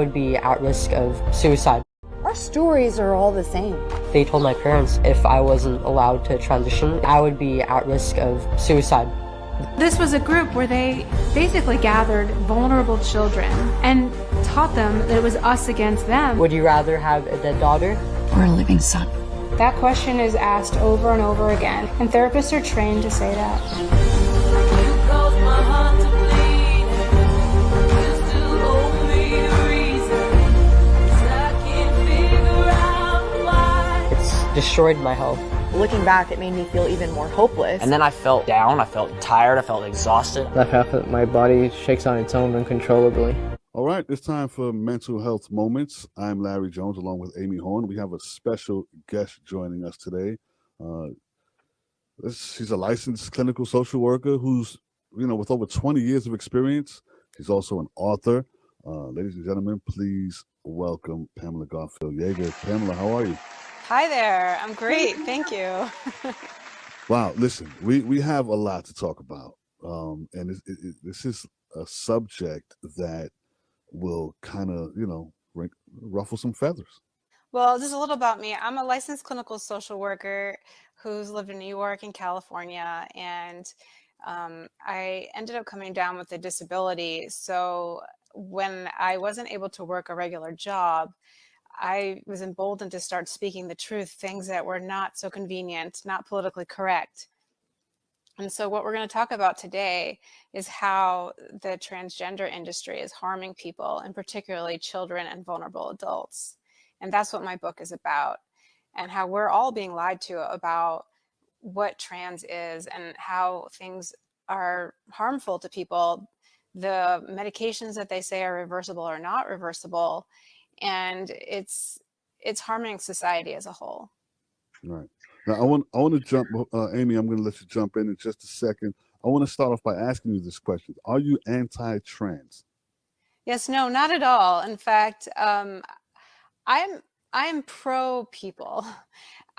would be at risk of suicide. Our stories are all the same. They told my parents if I wasn't allowed to transition, I would be at risk of suicide. This was a group where they basically gathered vulnerable children and taught them that it was us against them. Would you rather have a dead daughter Or a living son? That question is asked over and over again, and therapists are trained to say that. destroyed my health. Looking back, it made me feel even more hopeless. And then I felt down, I felt tired, I felt exhausted. Left half of my body shakes on its own uncontrollably. All right, it's time for Mental Health Moments. I'm Larry Jones along with Amy Horn. We have a special guest joining us today. She's a licensed clinical social worker who's, with over 20 years of experience. She's also an author. Ladies and gentlemen, please welcome Pamela Garfield-Jaeger. Pamela, how are you? Hi there. I'm great. Thank you. Wow. Listen, we have a lot to talk about. And this is a subject that will kind of, ruffle some feathers. Well, just a little about me. I'm a licensed clinical social worker who's lived in New York and California. And I ended up coming down with a disability. So when I wasn't able to work a regular job, I was emboldened to start speaking the truth, things that were not so convenient, not politically correct. And so what we're going to talk about today is how the transgender industry is harming people, and particularly children and vulnerable adults. And that's what my book is about, and how we're all being lied to about what trans is and how things are harmful to people. The medications that they say are reversible are not reversible. And it's harming society as a whole. Right. Now, I want to jump, Amy, I'm going to let you jump in just a second. I want to start off by asking you this question. Are you anti-trans? Yes, no, not at all. In fact, I'm pro people.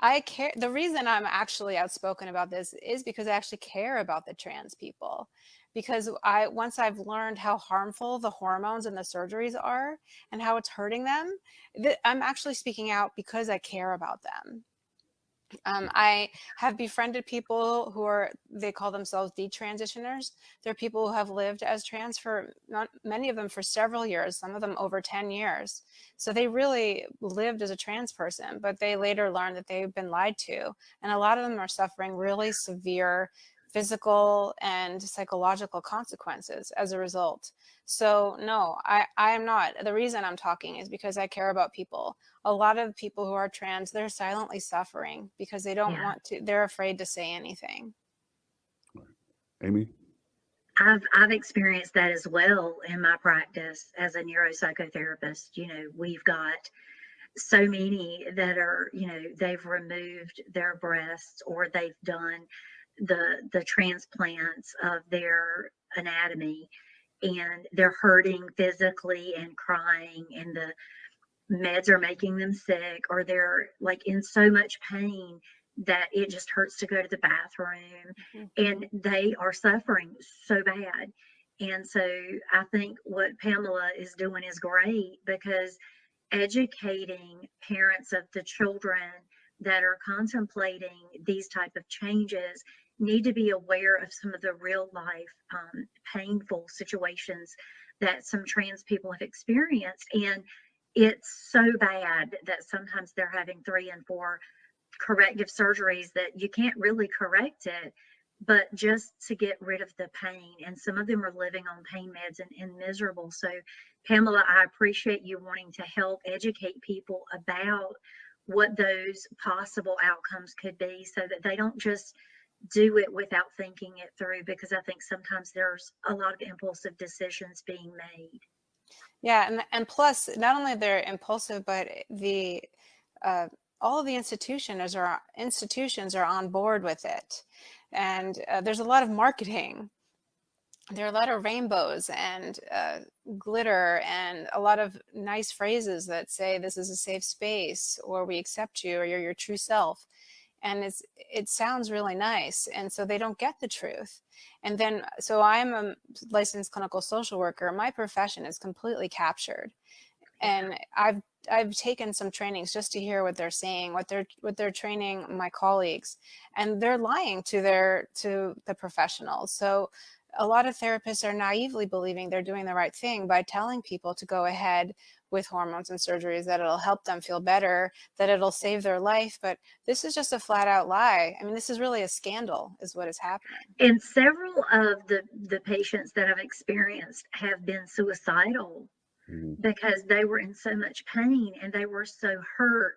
I care. The reason I'm actually outspoken about this is because I actually care about the trans people. Because once I've learned how harmful the hormones and the surgeries are and how it's hurting them, I'm actually speaking out because I care about them. I have befriended people they call themselves detransitioners. They're people who have lived as trans for, not many of them for several years, some of them over 10 years. So they really lived as a trans person, but they later learned that they've been lied to. And a lot of them are suffering really severe physical and psychological consequences as a result. So no, I am not. The reason I'm talking is because I care about people. A lot of people who are trans, they're silently suffering because they don't want to, they're afraid to say anything. Amy? I've experienced that as well in my practice as a neuropsychotherapist. We've got so many that are, they've removed their breasts or they've done the transplants of their anatomy, and they're hurting physically and crying, and the meds are making them sick, or they're like in so much pain that it just hurts to go to the bathroom, and they are suffering so bad. And so I think what Pamela is doing is great, because educating parents of the children that are contemplating these type of changes need to be aware of some of the real life painful situations that some trans people have experienced. And it's so bad that sometimes they're having 3 and 4 corrective surgeries that you can't really correct it, but just to get rid of the pain. And some of them are living on pain meds and miserable. So Pamela, I appreciate you wanting to help educate people about what those possible outcomes could be, so that they don't just do it without thinking it through, because I think sometimes there's a lot of impulsive decisions being made. Yeah, and plus, not only they're impulsive, but all of the institutions are on board with it, and there's a lot of marketing. There are a lot of rainbows and glitter and a lot of nice phrases that say this is a safe space, or we accept you, or you're your true self. And it sounds really nice. And so they don't get the truth. And then, so I'm a licensed clinical social worker. My profession is completely captured. And I've taken some trainings just to hear what they're saying, what they're training my colleagues, and they're lying to the professionals. So a lot of therapists are naively believing they're doing the right thing by telling people to go ahead with hormones and surgeries, that it'll help them feel better, that it'll save their life. But this is just a flat out lie. I mean, this is really a scandal is what is happening. And several of the patients that I've experienced have been suicidal because they were in so much pain and they were so hurt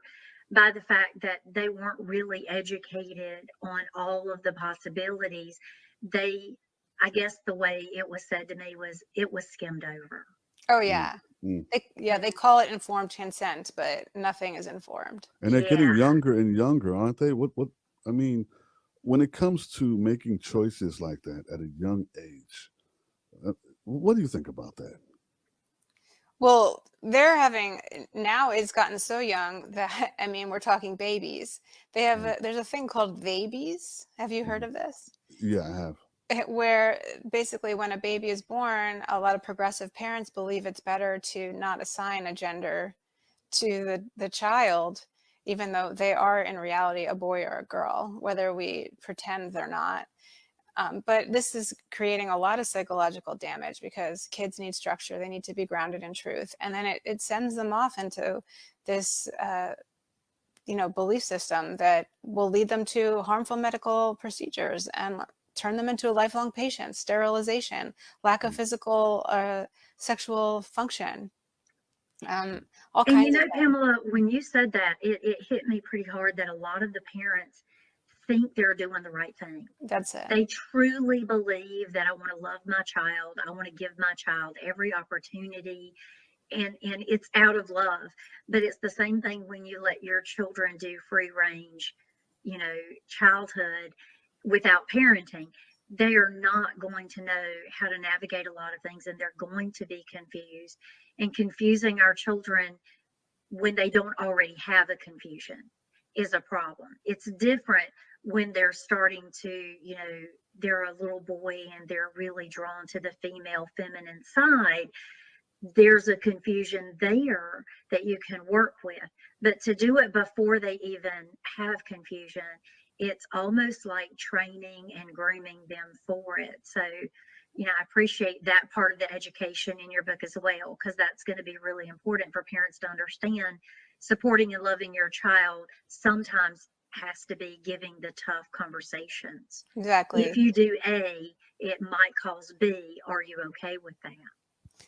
by the fact that they weren't really educated on all of the possibilities. I guess the way it was said to me was it was skimmed over. Oh yeah. They call it informed consent, but nothing is informed. And they're getting younger and younger, aren't they? What I mean, when it comes to making choices like that at a young age, what do you think about that? Well, now it's gotten so young that, I mean, we're talking babies. They have there's a thing called babies. Have you heard of this? Yeah, I have. Where basically when a baby is born, a lot of progressive parents believe it's better to not assign a gender to the child, even though they are in reality a boy or a girl, whether we pretend they're not. But this is creating a lot of psychological damage because kids need structure. They need to be grounded in truth. And then it sends them off into this, belief system that will lead them to harmful medical procedures and turn them into a lifelong patient, sterilization, lack of physical, sexual function. All kinds of Pamela, when you said that, it hit me pretty hard that a lot of the parents think they're doing the right thing. That's it. They truly believe that I want to love my child. I want to give my child every opportunity. And it's out of love. But it's the same thing when you let your children do free range, childhood without parenting. They are not going to know how to navigate a lot of things, and they're going to be confused. And confusing our children when they don't already have a confusion is a problem. It's different when they're starting to, they're a little boy and they're really drawn to the female feminine side. There's a confusion there that you can work with. But to do it before they even have confusion, it's almost like training and grooming them for it. So, I appreciate that part of the education in your book as well, because that's going to be really important for parents to understand. Supporting and loving your child sometimes has to be giving the tough conversations. Exactly. If you do A, it might cause B. Are you okay with that?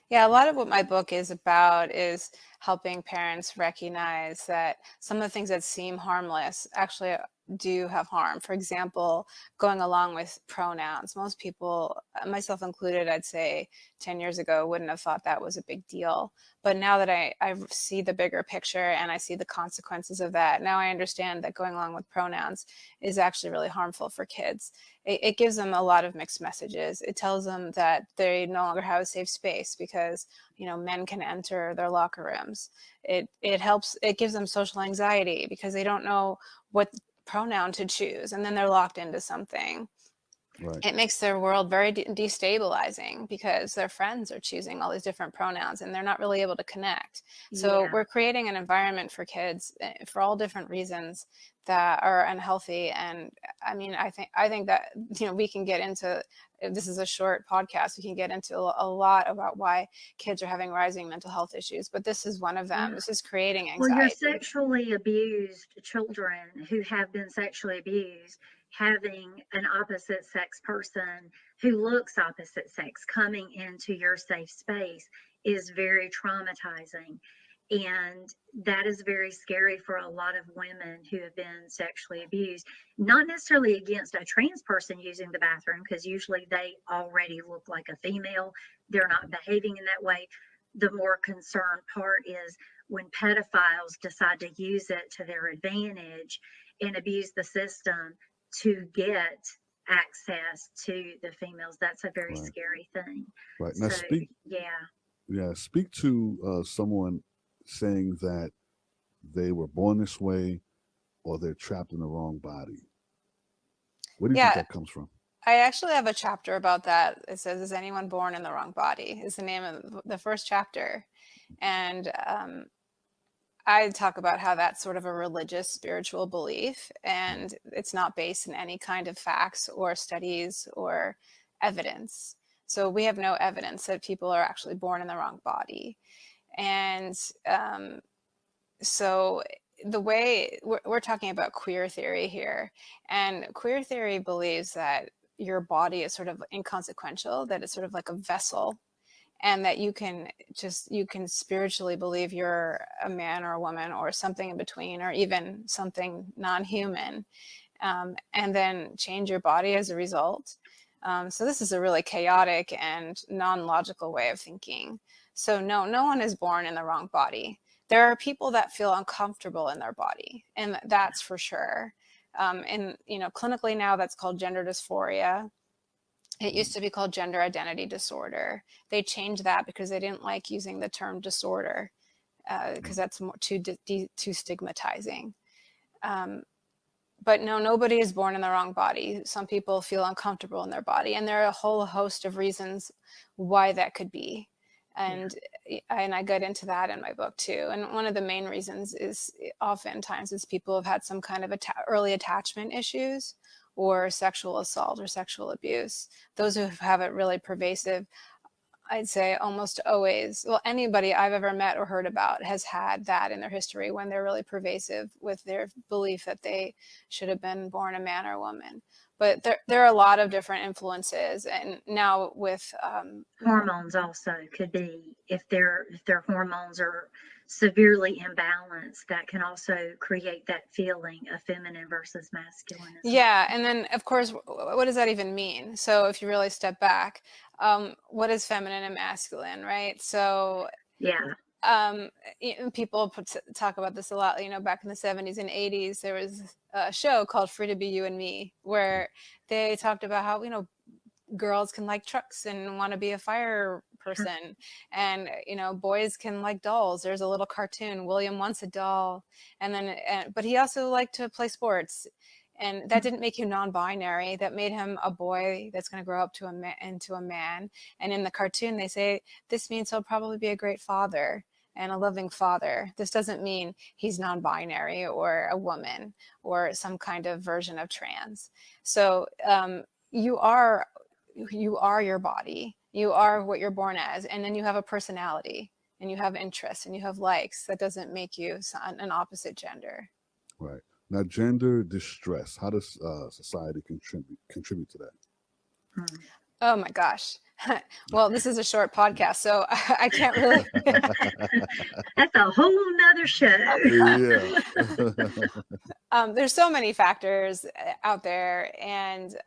Yeah, a lot of what my book is about is helping parents recognize that some of the things that seem harmless actually do have harm. For example, going along with pronouns. Most people, myself included, I'd say 10 years ago, wouldn't have thought that was a big deal. But now that I see the bigger picture and I see the consequences of that, now I understand that going along with pronouns is actually really harmful for kids. It gives them a lot of mixed messages. It tells them that they no longer have a safe space because, men can enter their locker rooms. It gives them social anxiety because they don't know what pronoun to choose, and then they're locked into something. Right. It makes their world very destabilizing because their friends are choosing all these different pronouns and they're not really able to connect. So we're creating an environment for kids for all different reasons that are unhealthy. And I mean, I think that, we can get into, this is a short podcast, we can get into a lot about why kids are having rising mental health issues, but this is one of them. This is creating anxiety. Well, your sexually abused children who have been sexually abused, having an opposite sex person who looks opposite sex coming into your safe space is very traumatizing. And that is very scary for a lot of women who have been sexually abused, not necessarily against a trans person using the bathroom, because usually they already look like a female. They're not behaving in that way. The more concerned part is when pedophiles decide to use it to their advantage and abuse the system to get access to the females. That's a very scary thing. Right. Now speak to someone saying that they were born this way or they're trapped in the wrong body. Where do you think that comes from? I actually have a chapter about that. It says, "Is anyone born in the wrong body?" is the name of the first chapter. And I talk about how that's sort of a religious, spiritual belief, and it's not based in any kind of facts or studies or evidence. So we have no evidence that people are actually born in the wrong body. And so the way we're talking about queer theory here, and queer theory believes that your body is sort of inconsequential, that it's sort of like a vessel, and that you can spiritually believe you're a man or a woman or something in between, or even something non-human, and then change your body as a result. So this is a really chaotic and non-logical way of thinking. So no one is born in the wrong body. There are people that feel uncomfortable in their body, and that's for sure. And clinically now that's called gender dysphoria. It used to be called gender identity disorder. They changed that because they didn't like using the term disorder, because that's too stigmatizing. But no, nobody is born in the wrong body. Some people feel uncomfortable in their body, and there are a whole host of reasons why that could be. And I get into that in my book too. And one of the main reasons is oftentimes is people have had some kind of early attachment issues, or sexual assault or sexual abuse. Those who have it really pervasive, I'd say almost always, well, anybody I've ever met or heard about has had that in their history when they're really pervasive with their belief that they should have been born a man or a woman. But there are a lot of different influences, and now with Hormones also could be, if their hormones are severely imbalanced, that can also create that feeling of feminine versus masculine as well. Yeah, and then of course, what does that even mean? So if you really step back, what is feminine and masculine, right? So Yeah. People talk about this a lot. Back in the 70s and 80s, there was a show called Free to Be You and Me, where they talked about how girls can like trucks and want to be a fire person, and boys can like dolls. There's a little cartoon, William wants a doll, and then but he also liked to play sports, and that didn't make you non-binary. That made him a boy that's going to grow up into a man. And in the cartoon they say this means he'll probably be a great father and a loving father. This doesn't mean he's non-binary or a woman or some kind of version of trans. So you are your body. You are what you're born as, and then you have a personality, and you have interests, and you have likes. That doesn't make you an opposite gender. Right. Now, gender distress. How does society contribute to that? Oh my gosh. Well, this is a short podcast, so I can't really. That's a whole nother show. Yeah. There's so many factors out there, and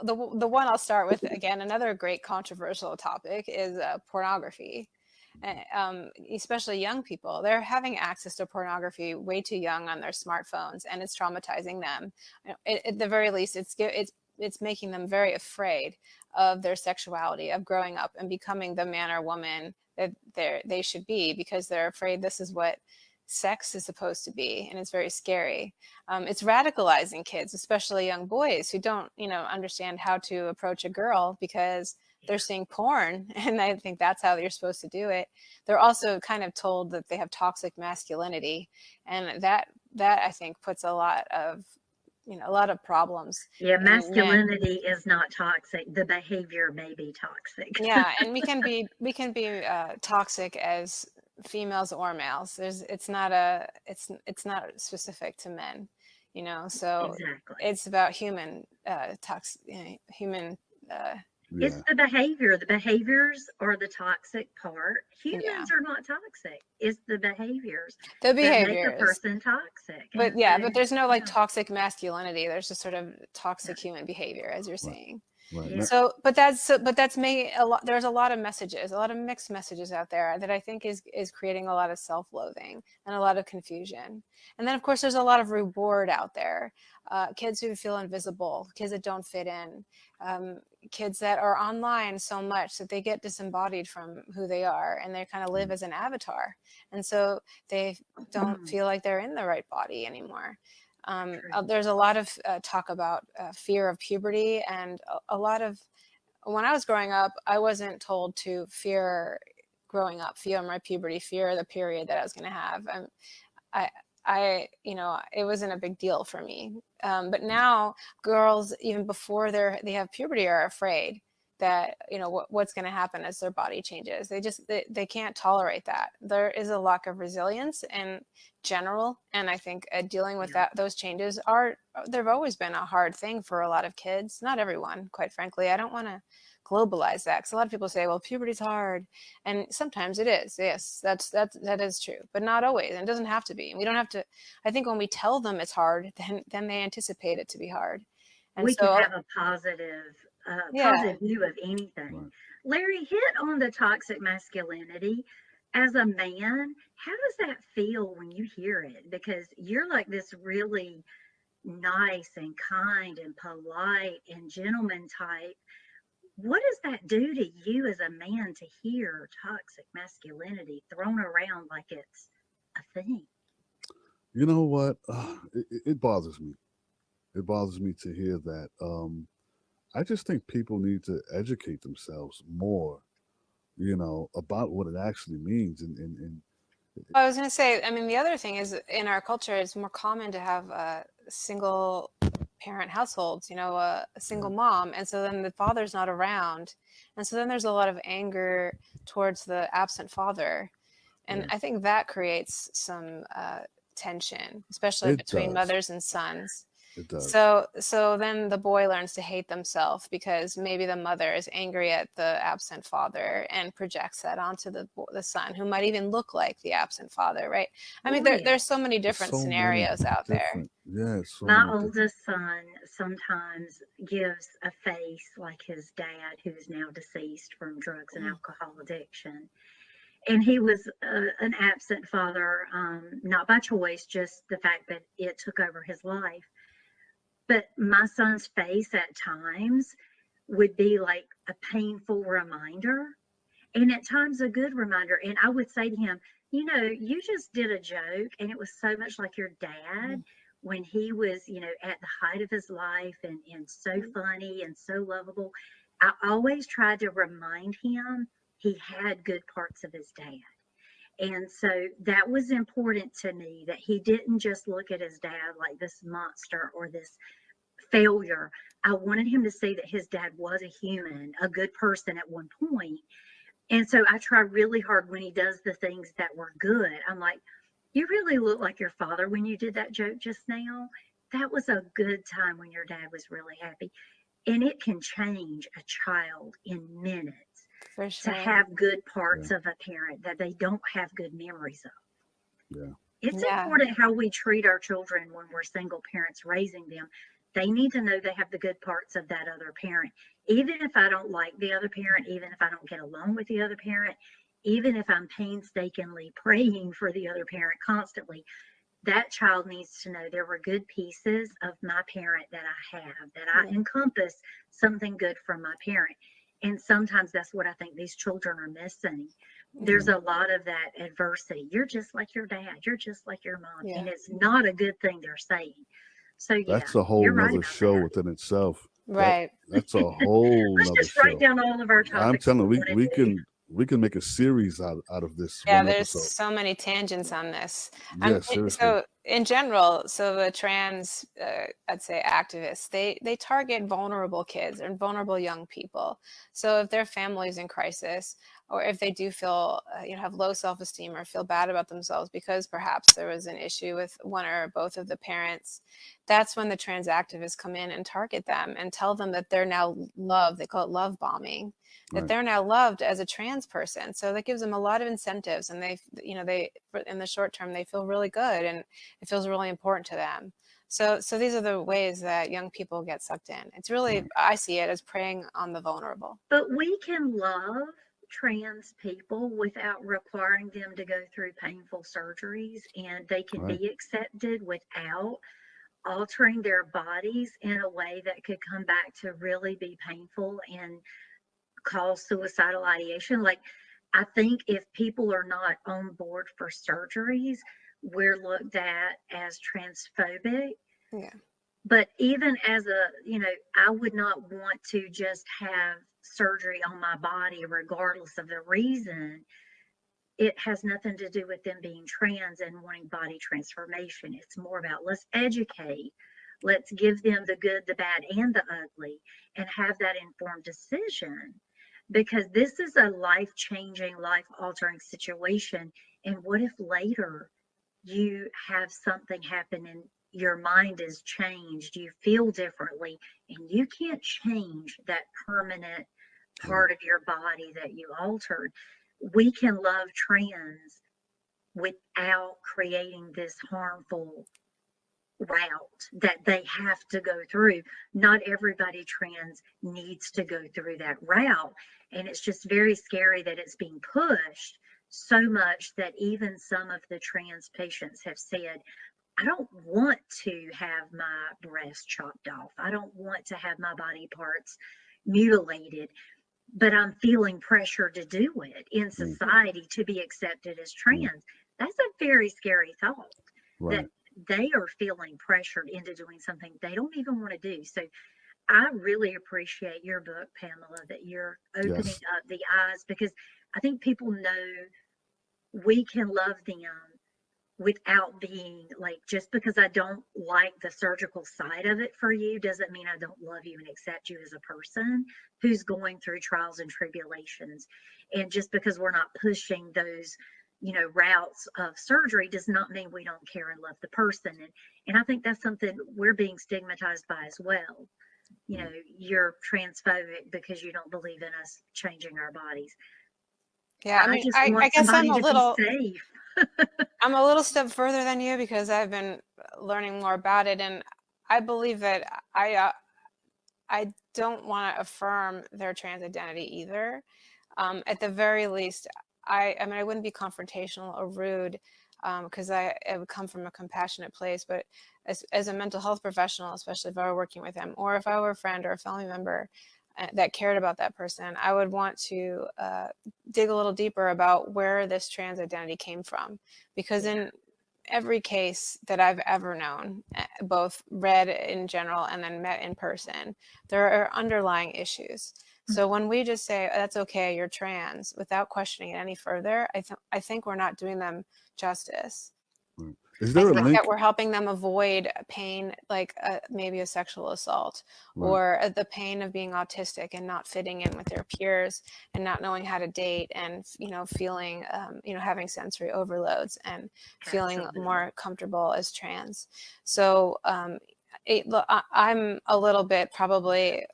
the one I'll start with, again, another great controversial topic is pornography. Especially young people, they're having access to pornography way too young on their smartphones, and it's traumatizing them. At the very least, it's making them very afraid of their sexuality, of growing up and becoming the man or woman that they should be, because they're afraid this is what sex is supposed to be, and it's very scary. It's radicalizing kids, especially young boys who don't understand how to approach a girl because they're seeing porn and I think that's how you're supposed to do it. They're also kind of told that they have toxic masculinity, and that I think puts a lot of problems. Yeah, masculinity is not toxic. The behavior may be toxic. Yeah, and we can be toxic as females or males. It's not specific to men, So Exactly. it's about human It's the behavior. The behaviors are the toxic part. Humans Yeah. are not toxic. It's the behaviors The that make a behaviors. person toxic. But And yeah, so, but there's no yeah. toxic masculinity. There's just sort of toxic human behavior, as you're saying. Right. Yeah. So, but that's made a lot. There's a lot of messages, a lot of mixed messages out there that I think is creating a lot of self-loathing and a lot of confusion. And then, of course, there's a lot of reward out there. Kids who feel invisible, kids that don't fit in, kids that are online so much that they get disembodied from who they are, and they kind of live as an avatar, and so they don't feel like they're in the right body anymore. There's a lot of talk about fear of puberty, and a lot of, when I was growing up, I wasn't told to fear growing up, fear my puberty, fear the period that I was going to have. It wasn't a big deal for me. But now girls, even before they have puberty, are afraid that, what's going to happen as their body changes. They can't tolerate that. There is a lack of resilience in general. And I think dealing with those changes they've always been a hard thing for a lot of kids. Not everyone, quite frankly. I don't want to globalize that, because a lot of people say, well, puberty's hard, and sometimes it is. Yes, that is true, but not always, and it doesn't have to be. We don't have to. I think when we tell them it's hard, then they anticipate it to be hard, and we so can have a positive view of anything. Right. Larry, hit on the toxic masculinity. As a man, how does that feel when you hear it? Because you're like this really nice and kind and polite and gentleman type. What does that do to you as a man to hear toxic masculinity thrown around like it's a thing? You know what? It bothers me. It bothers me to hear that. I just think people need to educate themselves more, about what it actually means. And I was going to say, I mean, the other thing is, in our culture, it's more common to have single parent households, a single mom. And so then the father's not around. And so then there's a lot of anger towards the absent father. And I think that creates some tension, especially between mothers and sons. It does. So then the boy learns to hate themselves because maybe the mother is angry at the absent father and projects that onto the son, who might even look like the absent father, right? I mean, there's so many different scenarios out there. Yeah, my oldest son sometimes gives a face like his dad, who's now deceased from drugs and alcohol addiction. And he was an absent father, not by choice, just the fact that it took over his life. But my son's face at times would be like a painful reminder, and at times a good reminder. And I would say to him, you just did a joke, and it was so much like your dad when he was, at the height of his life, and so funny and so lovable. I always tried to remind him he had good parts of his dad. And so that was important to me, that he didn't just look at his dad like this monster or this failure. I wanted him to see that his dad was a human, a good person at one point. And so I try really hard when he does the things that were good. I'm like, you really look like your father when you did that joke just now. That was a good time when your dad was really happy. And it can change a child in minutes. For sure. To have good parts of a parent that they don't have good memories of. Yeah. It's important how we treat our children when we're single parents raising them. They need to know they have the good parts of that other parent. Even if I don't like the other parent, even if I don't get along with the other parent, even if I'm painstakingly praying for the other parent constantly, that child needs to know there were good pieces of my parent that I have, that I encompass something good from my parent. And sometimes that's what I think these children are missing. There's a lot of that adversity. You're just like your dad. You're just like your mom. And it's not a good thing they're saying. So that's a whole nother show within itself. Right. That's a whole Let's nother just show. write down all of our topics. I'm telling you, we can make a series out of this. Yeah, there's so many tangents on this. Yeah, seriously. So in general, the trans, I'd say activists, they target vulnerable kids and vulnerable young people. So if their family's in crisis, or if they do feel, have low self-esteem or feel bad about themselves because perhaps there was an issue with one or both of the parents, that's when the trans activists come in and target them and tell them that they're now loved. They call it love bombing, that they're now loved as a trans person. So that gives them a lot of incentives, and they in the short term, they feel really good and it feels really important to them. So these are the ways that young people get sucked in. It's really, I see it as preying on the vulnerable. But we can love trans people without requiring them to go through painful surgeries, and they can be accepted without altering their bodies in a way that could come back to really be painful and cause suicidal ideation. Like, I think if people are not on board for surgeries, we're looked at as transphobic Yeah. But even as a, I would not want to just have surgery on my body regardless of the reason. It has nothing to do with them being trans and wanting body transformation. It's more about let's educate, let's give them the good, the bad, and the ugly, and have that informed decision. Because this is a life changing, life altering situation. And what if later you have something happen and your mind is changed, you feel differently, and you can't change that permanent part of your body that you altered? We can love trans without creating this harmful route that they have to go through. Not everybody trans needs to go through that route. And it's just very scary that it's being pushed so much that even some of the trans patients have said, I don't want to have my breast chopped off. I don't want to have my body parts mutilated, but I'm feeling pressure to do it in society to be accepted as trans. That's a very scary thought, that they are feeling pressured into doing something they don't even want to do. So I really appreciate your book, Pamela, that you're opening up the eyes, because I think people know we can love them without being like, just because I don't like the surgical side of it for you doesn't mean I don't love you and accept you as a person who's going through trials and tribulations. And just because we're not pushing those, routes of surgery does not mean we don't care and love the person. And I think that's something we're being stigmatized by as well. You're transphobic because you don't believe in us changing our bodies. Yeah, I mean, just I want guess somebody to be safe. I'm a little step further than you because I've been learning more about it, and I believe that I don't want to affirm their trans identity either. At the very least, I mean, I wouldn't be confrontational or rude because I would come from a compassionate place. But as a mental health professional, especially if I were working with them, or if I were a friend or a family member that cared about that person, I would want to dig a little deeper about where this trans identity came from. Because in every case that I've ever known, both read in general and then met in person, there are underlying issues. So when we just say, that's okay, you're trans, without questioning it any further, I think we're not doing them justice. Is there a link that we're helping them avoid pain, like maybe a sexual assault, or the pain of being autistic and not fitting in with their peers and not knowing how to date, and feeling having sensory overloads and feeling more comfortable as trans. So I'm a little bit probably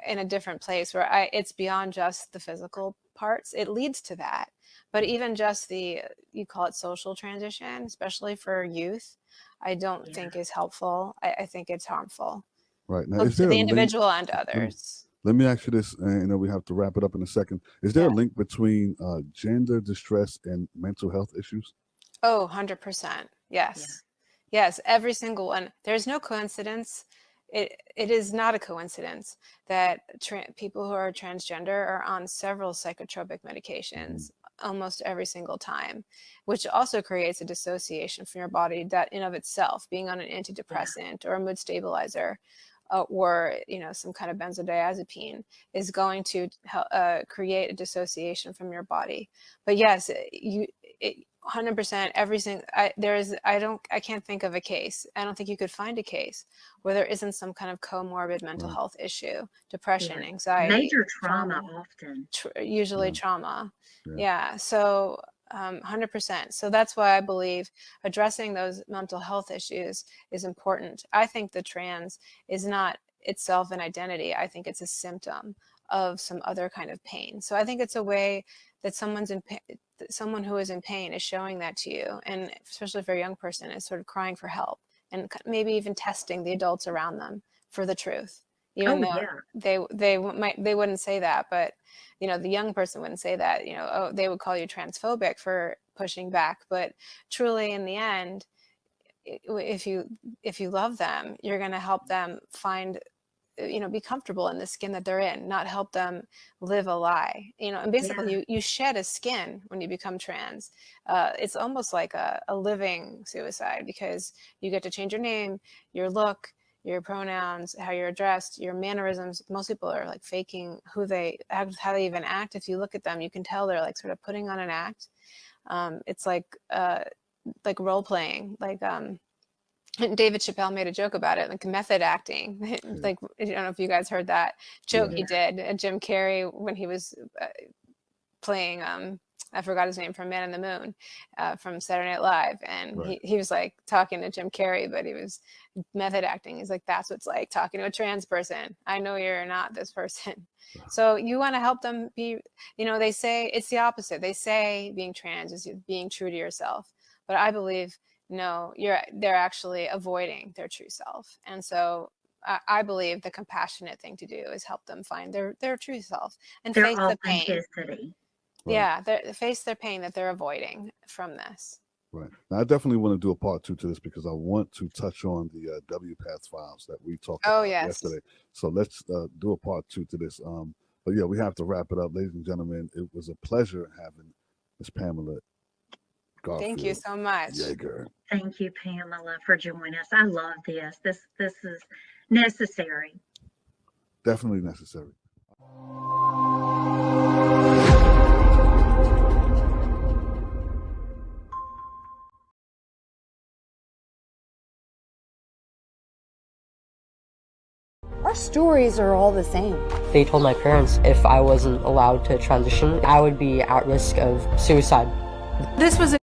in a different place where it's beyond just the physical parts. It leads to that. But even just you call it social transition, especially for youth, I don't think is helpful. I think it's harmful. Right. Now, Both is to there the a link? individual and to others. Let me ask you this, and we have to wrap it up in a second. Is there a link between gender distress and mental health issues? Oh, 100%. Yes. Yes, every single one. There's no coincidence. It is not a coincidence that people who are transgender are on several psychotropic medications almost every single time, which also creates a dissociation from your body that in of itself, being on an antidepressant or a mood stabilizer or some kind of benzodiazepine is going to create a dissociation from your body. But yes, 100% everything. I can't think of a case. I don't think you could find a case where there isn't some kind of comorbid mental health issue, depression, anxiety, major trauma often, usually trauma. So 100%. So that's why I believe addressing those mental health issues is important. I think the trans is not itself an identity. I think it's a symptom of some other kind of pain. So I think it's a way that someone who is in pain is showing that to you, and especially for a young person, is sort of crying for help and maybe even testing the adults around them for the truth, even though they wouldn't say that, but the young person wouldn't say that. They would call you transphobic for pushing back, but truly in the end, if you love them, you're going to help them find be comfortable in the skin that they're in, not help them live a lie. And basically you shed a skin when you become trans. It's almost like a living suicide, because you get to change your name, your look, your pronouns, how you're addressed, your mannerisms. Most people are like faking how they even act. If you look at them, you can tell they're like sort of putting on an act. It's like role playing, David Chappelle made a joke about it, like method acting. Like, I don't know if you guys heard that joke he did at Jim Carrey when he was playing, I forgot his name, from Man in the Moon, from Saturday Night Live. And he was like talking to Jim Carrey, but he was method acting. He's like, that's what it's like talking to a trans person. I know you're not this person. So you want to help them be, they say it's the opposite. They say being trans is being true to yourself. But I believe, no, they're actually avoiding their true self. And so I believe the compassionate thing to do is help them find their true self and Their face the pain. authenticity. Yeah, face their pain that they're avoiding from this. Right. Now, I definitely want to do a part 2 to this, because I want to touch on the WPATH files that we talked about yesterday. So let's do a part 2 to this. But yeah, we have to wrap it up. Ladies and gentlemen, it was a pleasure having Miss Pamela Garfield. Thank you so much. Jaeger. Thank you, Pamela, for joining us. I love this. This is necessary. Definitely necessary. Our stories are all the same. They told my parents if I wasn't allowed to transition, I would be at risk of suicide. This was